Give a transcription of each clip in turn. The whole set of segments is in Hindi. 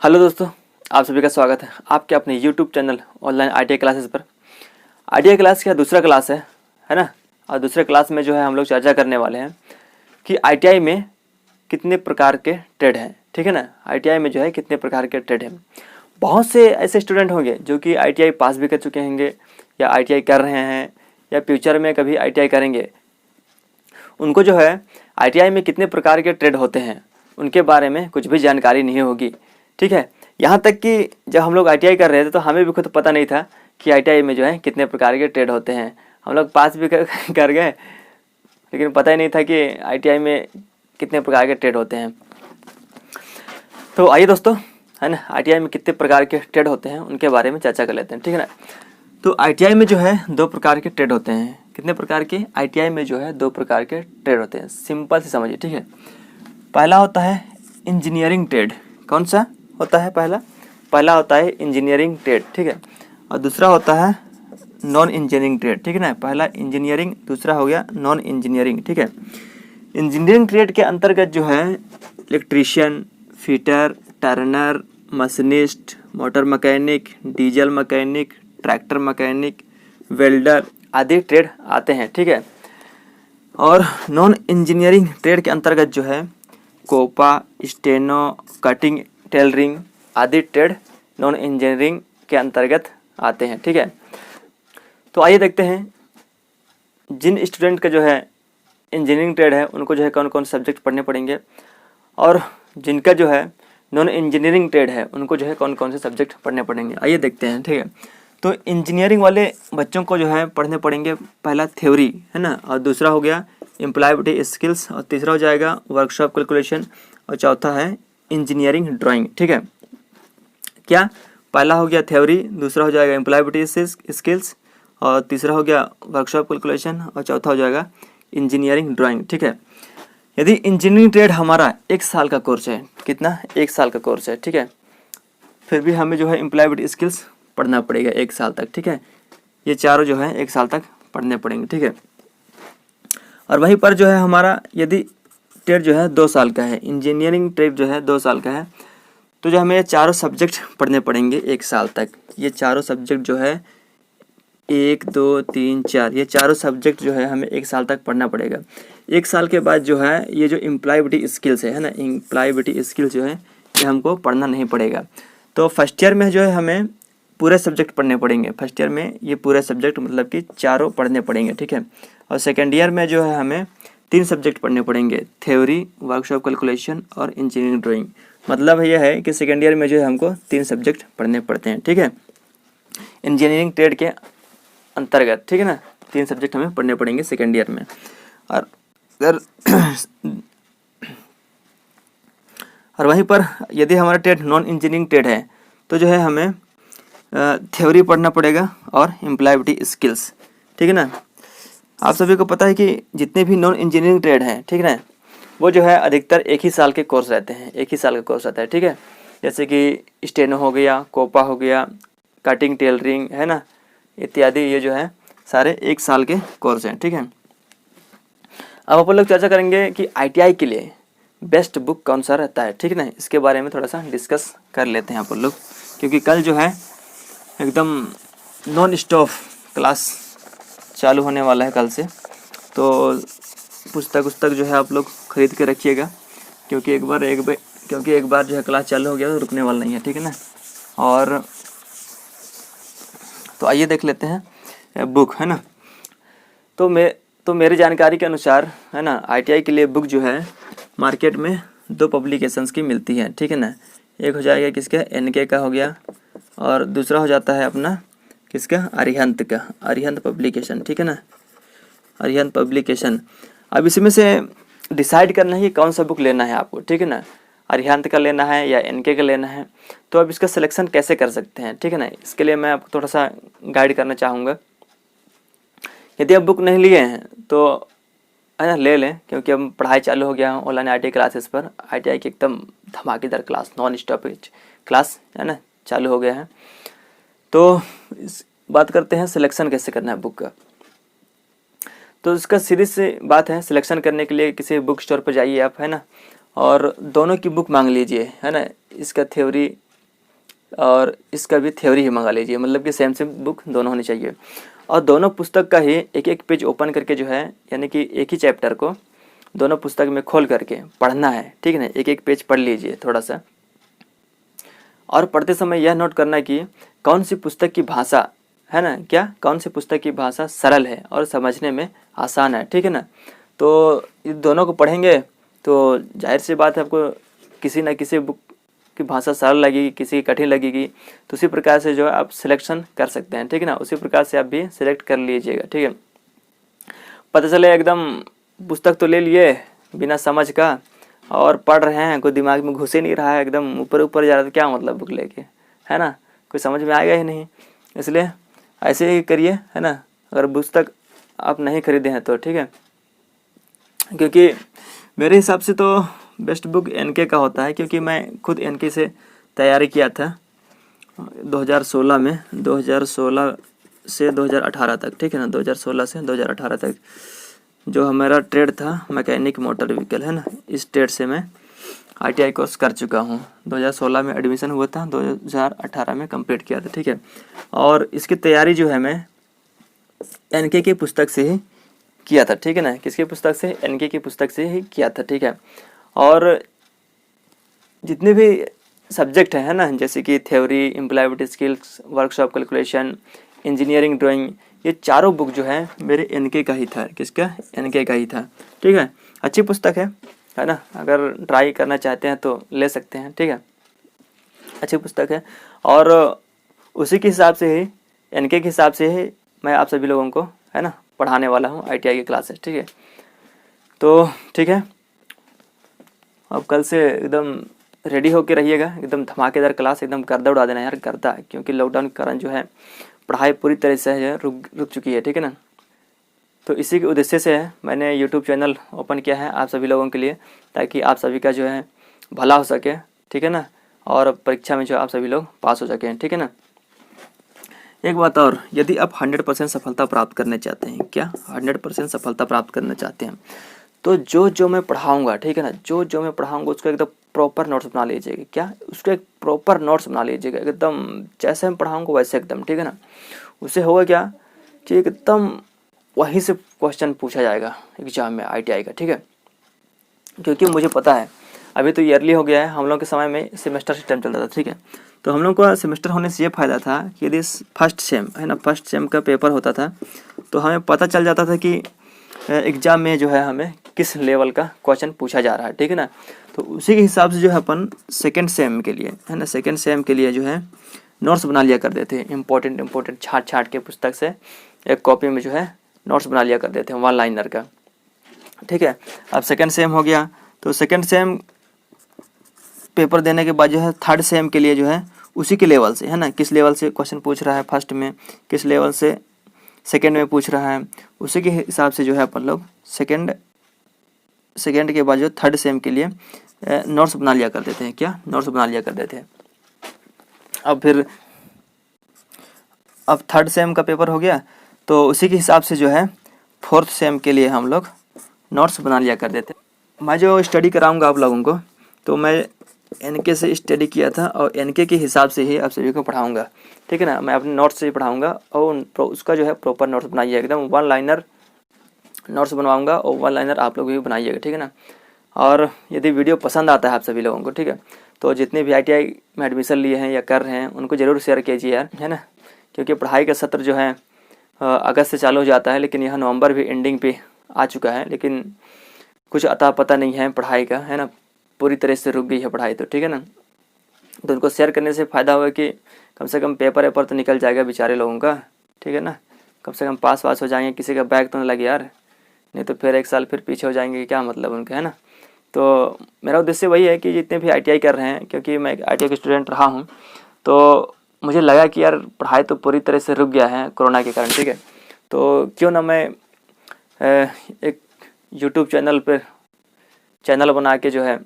हेलो दोस्तों, आप सभी का स्वागत है आपके अपने YouTube channel online ITI classes पर। आईटीआई क्लास का दूसरा क्लास है ना। और दूसरे क्लास में जो है हम लोग चर्चा करने वाले हैं कि आईटीआई में कितने प्रकार के ट्रेड हैं। ठीक है ना, आईटीआई में जो है कितने प्रकार के ट्रेड हैं। बहुत से ऐसे स्टूडेंट होंगे जो कि आईटीआई पास भी कर चुके होंगे या आईटीआई कर रहे हैं या फ्यूचर में कभी आईटीआई करेंगे। उनको जो है आईटीआई में कितने प्रकार के ट्रेड होते हैं उनके बारे में कुछ भी जानकारी नहीं होगी। ठीक है, यहाँ तक कि जब हम लोग आईटीआई कर रहे थे तो हमें भी खुद पता नहीं था कि आईटीआई में जो है कितने प्रकार के ट्रेड होते हैं। हम लोग पास भी कर गए लेकिन पता ही नहीं था कि आईटीआई में कितने प्रकार के ट्रेड होते हैं। तो आइए दोस्तों, है ना, आईटीआई में कितने प्रकार के ट्रेड होते हैं उनके बारे में चर्चा कर लेते हैं। ठीक है ना। तो आईटीआई में जो है 2 प्रकार के ट्रेड होते हैं। कितने प्रकार के? आईटीआई में जो है 2 प्रकार के ट्रेड होते हैं। सिंपल से समझिए। ठीक है, पहला होता है इंजीनियरिंग ट्रेड। कौन सा होता है? पहला होता है इंजीनियरिंग ट्रेड। ठीक है, और दूसरा होता है नॉन इंजीनियरिंग ट्रेड। ठीक है ना, पहला इंजीनियरिंग, दूसरा हो गया नॉन इंजीनियरिंग। ठीक है, इंजीनियरिंग ट्रेड के अंतर्गत जो है electrician, fitter, Turner, machinist, motor mechanic, diesel mechanic, tractor mechanic, welder आदि ट्रेड आते हैं। ठीक है, और नॉन इंजीनियरिंग ट्रेड के अंतर्गत जो है कोपा, स्टेनो, कटिंग, टेलरिंग आदि ट्रेड नॉन इंजीनियरिंग के अंतर्गत आते हैं। ठीक है, तो आइए देखते हैं जिन स्टूडेंट का जो है इंजीनियरिंग ट्रेड है उनको जो है कौन कौन सब्जेक्ट पढ़ने पड़ेंगे, और जिनका जो है नॉन इंजीनियरिंग ट्रेड है उनको जो है कौन कौन से सब्जेक्ट पढ़ने पड़ेंगे। आइए देखते हैं। ठीक है, तो इंजीनियरिंग वाले बच्चों को जो है पढ़ने पड़ेंगे पहला थ्योरी, है ना, और दूसरा हो गया एम्प्लॉयबिलिटी स्किल्स, और तीसरा हो जाएगा वर्कशॉप कैलकुलेशन, और चौथा है इंजीनियरिंग ड्राइंग। ठीक है, क्या पहला हो गया थ्योरी, दूसरा हो जाएगा एम्प्लॉयबिलिटी स्किल्स, और तीसरा हो गया वर्कशॉप कैलकुलेशन, और चौथा हो जाएगा इंजीनियरिंग ड्राइंग। ठीक है, यदि इंजीनियरिंग ट्रेड हमारा 1 साल का कोर्स है, कितना? 1 साल का कोर्स है। ठीक है, फिर भी हमें जो है एम्प्लॉयबिलिटी स्किल्स पढ़ना पड़ेगा 1 साल तक। ठीक है, ये चारों जो है 1 साल तक पढ़ने पड़ेंगे। ठीक है, और वहीं पर जो है हमारा यदि ट्रेड जो है 2 साल का है, इंजीनियरिंग ट्रेड जो है 2 साल का है, तो जो हमें ये चारों सब्जेक्ट पढ़ने पड़ेंगे 1 साल तक। ये चारों सब्जेक्ट जो है 1, 2, 3, 4 ये चारों सब्जेक्ट जो है हमें 1 साल तक पढ़ना पड़ेगा। 1 साल के बाद जो है ये जो एम्प्लॉयबिलिटी स्किल्स है ना, एम्प्लॉयबिलिटी स्किल्स जो है ये हमको पढ़ना नहीं पड़ेगा। तो फर्स्ट ईयर में जो है हमें पूरे सब्जेक्ट पढ़ने पड़ेंगे। फर्स्ट ईयर में ये पूरे सब्जेक्ट मतलब कि चारों पढ़ने पड़ेंगे। ठीक है, और सेकेंड ईयर में जो है हमें 3 सब्जेक्ट पढ़ने पड़ेंगे, थ्योरी, वर्कशॉप कैलकुलेशन और इंजीनियरिंग ड्राइंग। मतलब यह है कि सेकेंड ईयर में जो है हमको 3 सब्जेक्ट पढ़ने पड़ते हैं। ठीक है, इंजीनियरिंग ट्रेड के अंतर्गत। ठीक है ना, 3 सब्जेक्ट हमें पढ़ने पड़ेंगे सेकेंड ईयर में। और अगर और वहीं पर यदि हमारा ट्रेड नॉन इंजीनियरिंग ट्रेड है तो जो है हमें थ्योरी पढ़ना पड़ेगा और एम्प्लॉयबिलिटी स्किल्स। ठीक है ना, आप सभी को पता है कि जितने भी नॉन इंजीनियरिंग ट्रेड हैं, ठीक है ना, वो जो है अधिकतर 1 ही साल के कोर्स रहते हैं। 1 ही साल का कोर्स रहता है। ठीक है, जैसे कि स्टेनो हो गया, कोपा हो गया, कटिंग, टेलरिंग, है ना, इत्यादि, ये जो है सारे 1 साल के कोर्स हैं। ठीक है, अब अपन लोग चर्चा करेंगे कि आईटीआई के लिए बेस्ट बुक कौन सा रहता है। ठीक है ना, इसके बारे में थोड़ा सा डिस्कस कर लेते हैं अपन लोग, क्योंकि कल जो है एकदम नॉन स्टॉप क्लास चालू होने वाला है कल से। तो पुस्तक जो है आप लोग खरीद के रखिएगा, क्योंकि एक बार जो है क्लास चालू हो गया तो रुकने वाला नहीं है। ठीक है ना, और तो आइए देख लेते हैं बुक, है ना। तो मेरी जानकारी के अनुसार, है ना, आईटीआई के लिए बुक जो है मार्केट में 2 पब्लिकेशंस की मिलती है। ठीक है ना, एक हो जाएगा किसका, एनके का हो गया, और दूसरा हो जाता है अपना किसका, अरिहंत का, अरिहंत पब्लिकेशन। ठीक है ना, अरिहंत पब्लिकेशन। अब इसमें से डिसाइड करना है कि कौन सा बुक लेना है आपको। ठीक है ना, अरिहंत का लेना है या एनके का लेना है, तो अब इसका सिलेक्शन कैसे कर सकते हैं। ठीक है ना, इसके लिए मैं आपको थोड़ा सा गाइड करना चाहूँगा। यदि आप बुक नहीं लिए हैं तो है ना ले लें, क्योंकि अब पढ़ाई चालू हो गया है ऑनलाइन आईटीआई क्लासेस पर। आईटीआई की एकदम धमाकेदार क्लास, नॉन स्टॉप क्लास, है ना, चालू हो गया है। तो इस बात करते हैं सिलेक्शन कैसे करना है बुक का। तो इसका सीधी सी बात है, सिलेक्शन करने के लिए किसी बुक स्टोर पर जाइए आप, है ना, और दोनों की बुक मांग लीजिए, है ना, इसका थ्योरी और इसका भी थ्योरी ही मंगा लीजिए, मतलब कि सेम सेम बुक दोनों होनी चाहिए। और दोनों पुस्तक का ही एक एक पेज ओपन करके जो है, यानी कि एक ही चैप्टर को दोनों पुस्तक में खोल करके पढ़ना है, ठीक है ना। एक एक पेज पढ़ लीजिए थोड़ा सा, और पढ़ते समय यह नोट करना कि कौन सी पुस्तक की भाषा है ना, क्या कौन सी पुस्तक की भाषा सरल है और समझने में आसान है, ठीक है ना। तो इन दोनों को पढ़ेंगे तो जाहिर सी बात है आपको किसी न किसी बुक की भाषा सरल लगेगी, किसी की कठिन लगेगी, तो उसी प्रकार से जो है आप सिलेक्शन कर सकते हैं, ठीक है ना। उसी प्रकार से आप भी सिलेक्ट कर लीजिएगा, ठीक है। पता चले एकदम पुस्तक तो ले लिए बिना समझ का और पढ़ रहे हैं, कोई दिमाग में घुस ही नहीं रहा है, एकदम ऊपर ऊपर जा रहा है, तो क्या मतलब बुक लेके, है ना, कोई समझ में आएगा ही नहीं। इसलिए ऐसे ही करिए, है ना। अगर पुस्तक आप नहीं खरीदे हैं तो ठीक है, क्योंकि मेरे हिसाब से तो बेस्ट बुक एनके का होता है, क्योंकि मैं खुद एनके से तैयारी किया था 2016 में, 2016 से 2018 तक, ठीक है ना। 2016 से 2018 तक जो हमारा ट्रेड था मैकेनिक मोटर व्हीकल, है ना, इस ट्रेड से मैं आईटीआई कोर्स कर चुका हूँ। 2016 में एडमिशन हुआ था, 2018 में कंप्लीट किया था, ठीक है। और इसकी तैयारी जो है मैं एनके की पुस्तक से ही किया था, ठीक है ना। किसकी पुस्तक से? एनके की पुस्तक से ही किया था, ठीक है। और जितने भी सब्जेक्ट है ना, जैसे कि theory, employability skills, workshop calculation, engineering drawing, ये चारों बुक जो है मेरे एनके का ही था। किसका? एनके का ही था, ठीक है। अच्छी पुस्तक है ना। अगर ट्राई करना चाहते हैं तो ले सकते हैं, ठीक है। अच्छी पुस्तक है और उसी के हिसाब से ही, एनके के हिसाब से ही मैं आप सभी लोगों को, है ना, पढ़ाने वाला हूँ आईटीआई की क्लासेस, ठीक है। तो ठीक है, अब कल से एकदम रेडी होके रहिएगा, एकदम धमाकेदार क्लास, एकदम गर्दा उड़ा देना यार, गर्दा, क्योंकि लॉकडाउन के कारण जो है पढ़ाई पूरी तरह से रुक चुकी है, ठीक है ना। तो इसी के उद्देश्य से मैंने यूट्यूब चैनल ओपन किया है आप सभी लोगों के लिए, ताकि आप सभी का जो है भला हो सके, ठीक है ना, और परीक्षा में जो आप सभी लोग पास हो सकें, ठीक है ना। एक बात और, यदि आप 100% सफलता प्राप्त करना चाहते हैं, क्या 100% सफलता प्राप्त करना चाहते हैं, तो जो मैं पढ़ाऊँगा, ठीक है ना, जो मैं पढ़ाऊँगा उसका एकदम प्रॉपर नोट्स बना लीजिएगा। क्या? उसका एक प्रॉपर नोट्स बना लीजिएगा, एकदम जैसे मैं पढ़ाऊँगा वैसे एकदम, ठीक है ना। उससे होगा क्या कि एकदम वहीं से क्वेश्चन पूछा जाएगा एग्जाम में आईटीआई का, ठीक है। क्योंकि मुझे पता है, अभी तो ईयरली हो गया है, हम लोग के समय में सेमेस्टर सिस्टम चलता था, ठीक है। तो हम लोग का सेमेस्टर होने से ये फ़ायदा था कि यदि फर्स्ट सेम, है ना, फर्स्ट सेम का पेपर होता था तो हमें पता चल जाता था कि एग्ज़ाम में जो है हमें किस लेवल का क्वेश्चन पूछा जा रहा है, ठीक है ना। तो उसी के हिसाब से जो है अपन सेकेंड सेम के लिए, है ना, सेकेंड सेम के लिए जो है नोट्स बना लिया करते थे, इम्पोर्टेंट छाट के पुस्तक से एक कॉपी में जो है नोट्स बना लिया करते थे 1 लाइनर का, ठीक है। अब सेकेंड सेम हो गया, तो सेकेंड सेम पेपर देने के बाद जो है थर्ड सेम के लिए जो है उसी के लेवल से, है ना, किस लेवल से क्वेश्चन पूछ रहा है फर्स्ट में, किस लेवल से सेकेंड में पूछ रहा है, उसी के हिसाब से जो है अपन लोग सेकेंड के बाद जो थर्ड सेम के लिए नोट्स बना लिया करते थे। क्या? नोट्स बना लिया करते थे। अब थर्ड सेम का पेपर हो गया, तो उसी के हिसाब से जो है फोर्थ सेम के लिए हम लोग नोट्स बना लिया करते थे। मैं जो स्टडी कराऊंगा आप लोगों को, तो मैं एनके से स्टडी किया था और एनके के हिसाब से ही आप सभी को पढ़ाऊंगा, ठीक है ना। मैं अपने नोट्स से ही पढ़ाऊंगा और उसका जो है प्रॉपर नोट्स बनाइए, एकदम 1 लाइनर नोट्स बनवाऊंगा और 1 लाइनर आप लोग भी बनाइएगा, ठीक है ना। और यदि वीडियो पसंद आता है आप सभी लोगों को, ठीक है, तो जितने भी आईटीआई में एडमिशन लिए हैं या कर रहे हैं उनको ज़रूर शेयर कीजिए यार, है ना। क्योंकि पढ़ाई का सत्र जो है अगस्त से चालू हो जाता है, लेकिन यह नवंबर भी एंडिंग पे आ चुका है, लेकिन कुछ अता पता नहीं है पढ़ाई का, है ना, पूरी तरह से रुक गई है पढ़ाई, तो ठीक है ना। तो उनको शेयर करने से फ़ायदा होगा कि कम से कम पेपर वेपर तो निकल जाएगा बेचारे लोगों का, ठीक है ना। कम से कम पास वास हो जाएंगे, किसी का बैग तो नहीं लगे यार, नहीं तो फिर 1 साल फिर पीछे हो जाएंगे, क्या मतलब उनका, है ना। तो मेरा उद्देश्य वही है कि जितने भी आईटीआई कर रहे हैं, क्योंकि मैं एक आईटीआई का स्टूडेंट रहा हूँ, तो मुझे लगा कि यार पढ़ाई तो पूरी तरह से रुक गया है कोरोना के कारण, ठीक है। तो क्यों ना मैं एक यूट्यूब चैनल पर चैनल बना के जो है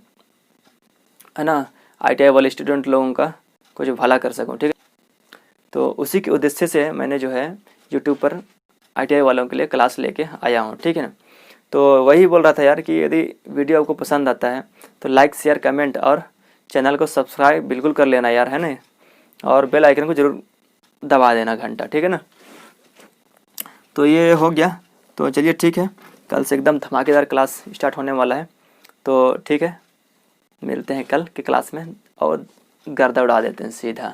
ना आईटीआई वाले स्टूडेंट लोगों का कुछ भला कर सकूं, ठीक है। तो उसी के उद्देश्य से मैंने जो है यूट्यूब पर आईटीआई वालों के लिए क्लास लेके आया हूं, ठीक है ना। तो वही बोल रहा था यार कि यदि वीडियो आपको पसंद आता है तो लाइक शेयर कमेंट और चैनल को सब्सक्राइब बिल्कुल कर लेना यार, है ना। और बेल आइकन को ज़रूर दबा देना घंटा, ठीक है ना। तो ये हो गया। तो चलिए ठीक है, कल से एकदम धमाकेदार क्लास स्टार्ट होने वाला है। तो ठीक है, मिलते हैं कल की क्लास में और गर्दा उड़ा देते हैं सीधा।